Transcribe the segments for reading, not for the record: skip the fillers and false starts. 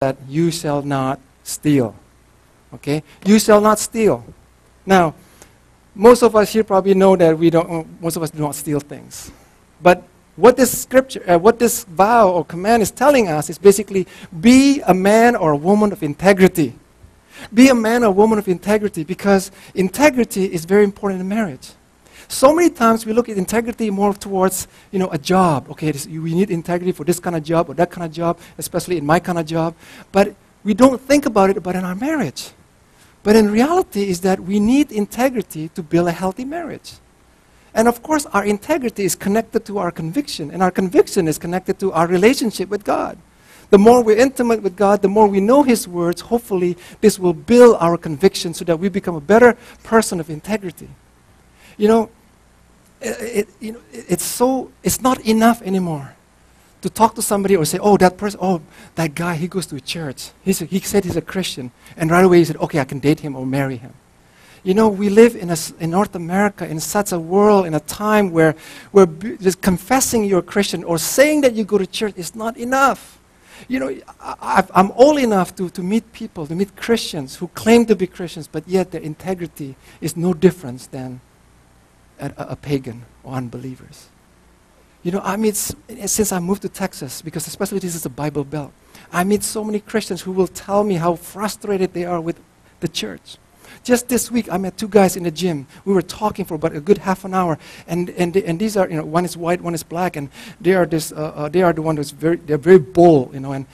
that you shall not steal. Okay? You shall not steal. Now, most of us here probably know that most of us do not steal things. But what this scripture, what this vow or command is telling us is basically be a man or a woman of integrity. Be a man or woman of integrity, because integrity is very important in marriage. So many times we look at integrity more towards, a job. Okay, we need integrity for this kind of job or that kind of job, especially in my kind of job. But we don't think about it in our marriage. But in reality is that we need integrity to build a healthy marriage. And of course, our integrity is connected to our conviction, and our conviction is connected to our relationship with God. The more we're intimate with God, the more we know His words, hopefully this will build our conviction so that we become a better person of integrity. It's not enough anymore to talk to somebody or say, that guy, he goes to a church. He said he's a Christian. And right away he said, okay, I can date him or marry him. We live in North America in such a world, in a time where just confessing you're a Christian or saying that you go to church is not enough. I'm old enough to meet people, to meet Christians who claim to be Christians, but yet their integrity is no different than a pagan or unbelievers. Since I moved to Texas, because especially this is a Bible Belt, I meet so many Christians who will tell me how frustrated they are with the church. Just this week, I met two guys in the gym. We were talking for about a good half an hour, and these are, one is white, one is black, and they are the one they're very bold, and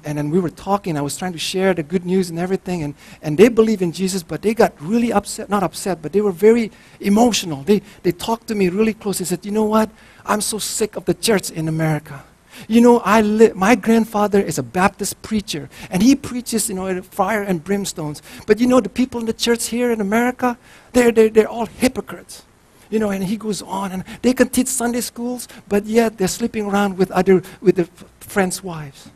then we were talking. I was trying to share the good news and everything, and they believe in Jesus, but they got really upset, not upset, but they were very emotional. They talked to me really close. They said, you know what? I'm so sick of the church in America. My grandfather is a Baptist preacher, and he preaches, fire and brimstones. But the people in the church here in America, they're all hypocrites. And he goes on, and they can teach Sunday schools, but yet they're sleeping around with their friends' wives.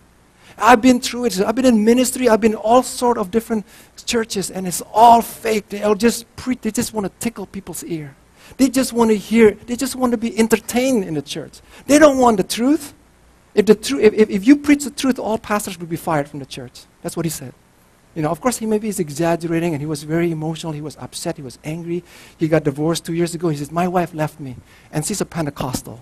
I've been through it. I've been in ministry. I've been in all sort of different churches, and it's all fake. They just want to tickle people's ear. They just want to hear. They just want to be entertained in the church. They don't want the truth. If you preach the truth, all pastors will be fired from the church. That's what he said. Of course, he maybe is exaggerating, and he was very emotional. He was upset. He was angry. He got divorced 2 years ago. He says, my wife left me, and she's a Pentecostal.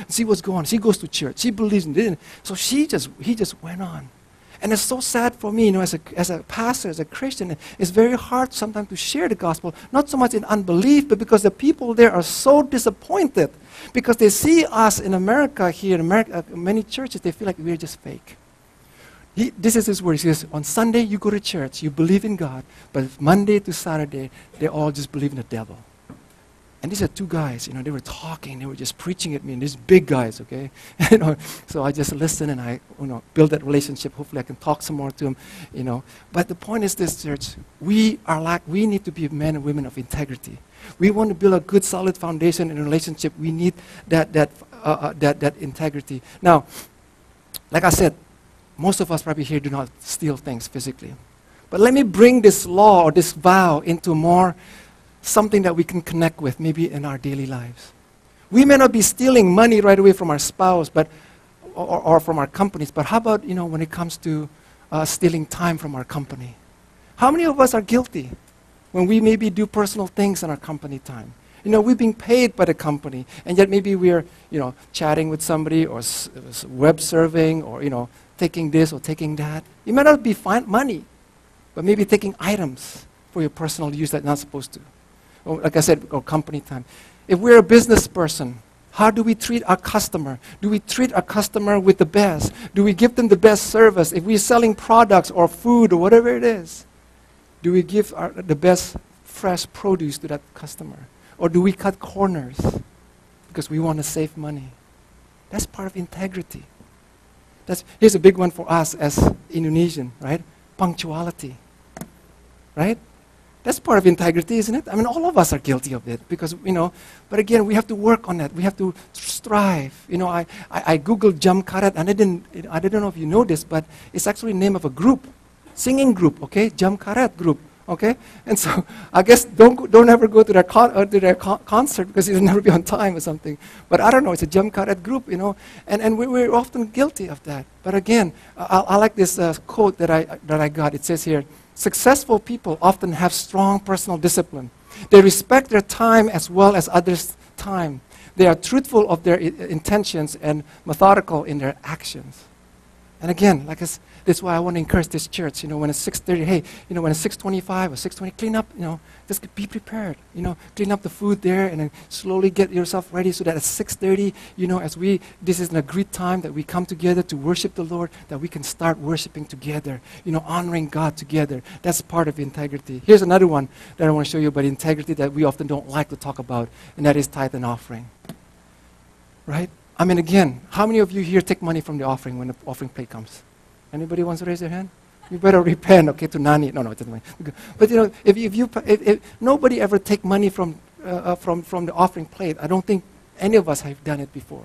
See what's going on. She goes to church. She believes in it. So he just went on. And it's so sad for me, as a pastor, as a Christian, it's very hard sometimes to share the gospel, not so much in unbelief, but because the people there are so disappointed. Because they see us in America, here in America, many churches, they feel like we're just fake. This is his word. He says, on Sunday you go to church, you believe in God, but Monday to Saturday, they all just believe in the devil. And these are two guys, they were talking, they were just preaching at me, and these big guys, okay? So I just listened, and I, build that relationship. Hopefully I can talk some more to them, But the point is this, church, we need to be men and women of integrity. We want to build a good, solid foundation in a relationship. We need that integrity. Now, like I said, most of us probably here do not steal things physically. But let me bring this law or this vow into more something that we can connect with maybe in our daily lives. We may not be stealing money right away from our spouse or from our companies, but how about, when it comes to stealing time from our company? How many of us are guilty when we maybe do personal things in our company time? We're being paid by the company, and yet maybe we're, chatting with somebody or web surfing or, taking this or taking that. It might not be money, but maybe taking items for your personal use that you're not supposed to. Or like I said, or company time. If we're a business person, how do we treat our customer? Do we treat our customer with the best? Do we give them the best service? If we're selling products or food or whatever it is, do we give the best fresh produce to that customer? Or do we cut corners because we want to save money? That's part of integrity. Here's a big one for us as Indonesian, right? Punctuality, right? That's part of integrity, isn't it? I mean, all of us are guilty of it because, but again, we have to work on that. We have to strive. I Googled Jam Karet, and I didn't know if you know this, but it's actually the name of a group, singing group, okay? Jam Karet group Okay? And so I guess don't ever go to their, concert because you'll never be on time or something. But I don't know, it's a jump cut group, and we're often guilty of that. But again, I like this quote that I got. It says here, successful people often have strong personal discipline. They respect their time as well as others' time. They are truthful of their intentions and methodical in their actions. And again, that's why I want to encourage this church. When it's 6:30, hey, when it's 6:25 or 6:20, clean up. Just be prepared. Clean up the food there, and then slowly get yourself ready so that at 6:30, this is an agreed time that we come together to worship the Lord, that we can start worshiping together. Honoring God together. That's part of integrity. Here's another one that I want to show you about integrity that we often don't like to talk about, and that is tithe and offering. Right? I mean, again, how many of you here take money from the offering when the offering plate comes? Anybody wants to raise their hand? You better repent, okay, to Nani. No, it doesn't matter. But if nobody ever take money from the offering plate, I don't think any of us have done it before.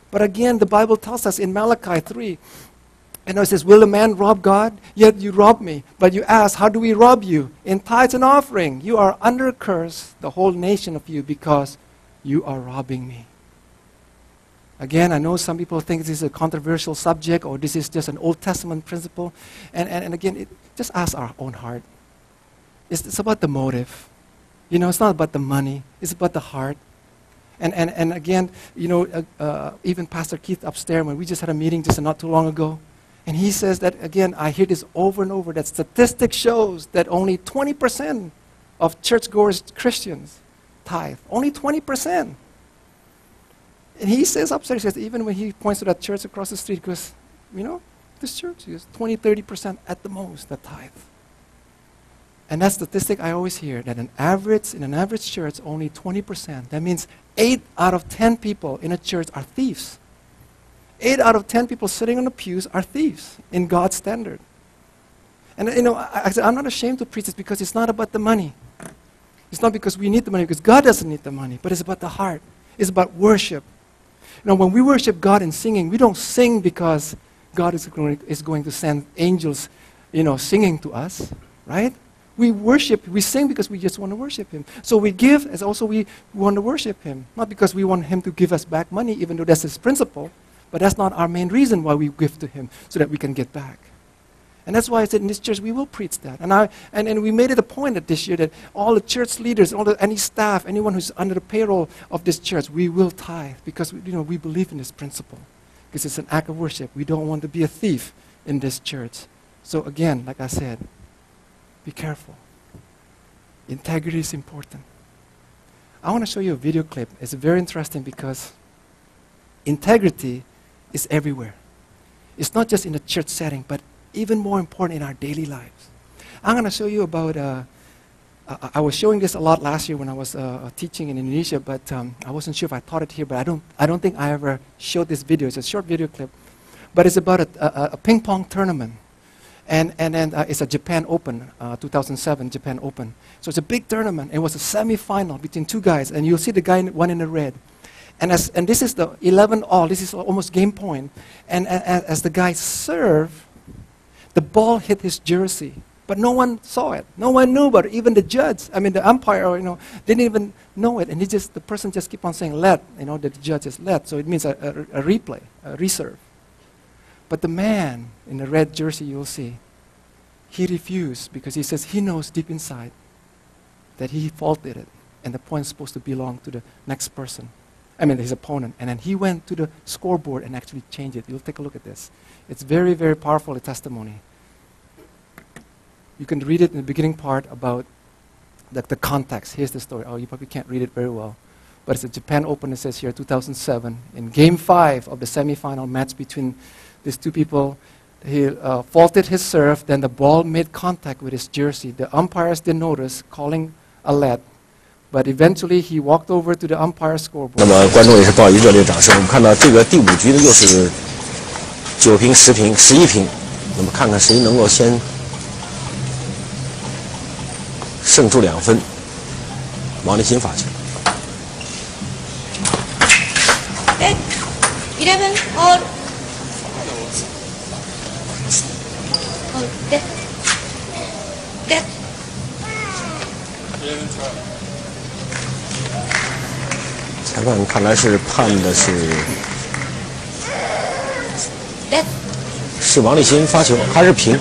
But again, the Bible tells us in Malachi 3, it says, will a man rob God? Yet you rob me. But you ask, how do we rob you? In tithes and offering. You are under a curse, the whole nation of you, because you are robbing me. Again, I know some people think this is a controversial subject or this is just an Old Testament principle. And again, just ask our own heart. It's about the motive. It's not about the money. It's about the heart. And again, even Pastor Keith upstairs, when we just had a meeting just not too long ago, and he says that, again, I hear this over and over, that statistics shows that only 20% of churchgoers Christians tithe. Only 20%. And he says upstairs, even when he points to that church across the street, he goes, this church is 20-30% at the most that tithe. And that statistic I always hear, that in an average church, only 20%. That means 8 out of 10 people in a church are thieves. 8 out of 10 people sitting on the pews are thieves in God's standard. And I'm not ashamed to preach this because it's not about the money. It's not because we need the money, because God doesn't need the money, but it's about the heart. It's about worship. When we worship God in singing, we don't sing because God is going to send angels, singing to us, right? We sing because we just want to worship Him. So we give as also we want to worship Him. Not because we want Him to give us back money, even though that's His principle, but that's not our main reason why we give to Him, so that we can get back. And that's why I said in this church we will preach that. And we made it a point that this year that all the church leaders, any staff, anyone who's under the payroll of this church, we will tithe because we believe in this principle. Because it's an act of worship. We don't want to be a thief in this church. So again, like I said, be careful. Integrity is important. I want to show you a video clip. It's very interesting because integrity is everywhere. It's not just in the church setting, but even more important in our daily lives. I'm going to show you about, I was showing this a lot last year when I was teaching in Indonesia, but I wasn't sure if I taught it here, but I don't think I ever showed this video. It's a short video clip, but it's about a ping pong tournament. And it's a Japan Open, 2007 Japan Open. So it's a big tournament. It was a semi-final between two guys, and you'll see the guy, one in the red. And this is the 11-all, this is almost game point. And as the guy served, the ball hit his jersey, but no one saw it. No one knew about it. Even the judge, the umpire, didn't even know it. And the person just keep on saying let, that the judge is let. So it means a replay, a reserve. But the man in the red jersey, you'll see, he refused because he says he knows deep inside that he faulted it, and the point's supposed to belong to the next person. His opponent. And then he went to the scoreboard and actually changed it. You'll take a look at this. It's very, very powerful, a testimony. You can read it in the beginning part about the context. Here's the story. Oh, you probably can't read it very well. But it's a Japan Open, it says here, 2007. In Game 5 of the semifinal match between these two people, he faulted his serve, then the ball made contact with his jersey. The umpires didn't notice, calling a let. But eventually he walked over to the umpire scoreboard. 那么观众也是报以热烈掌声。我们看到这个第5局呢，又是9平、10平、11平。那么看看谁能够先胜出2分。王立新发球。11 or that 裁判看来是判的是王立新发球，还是平。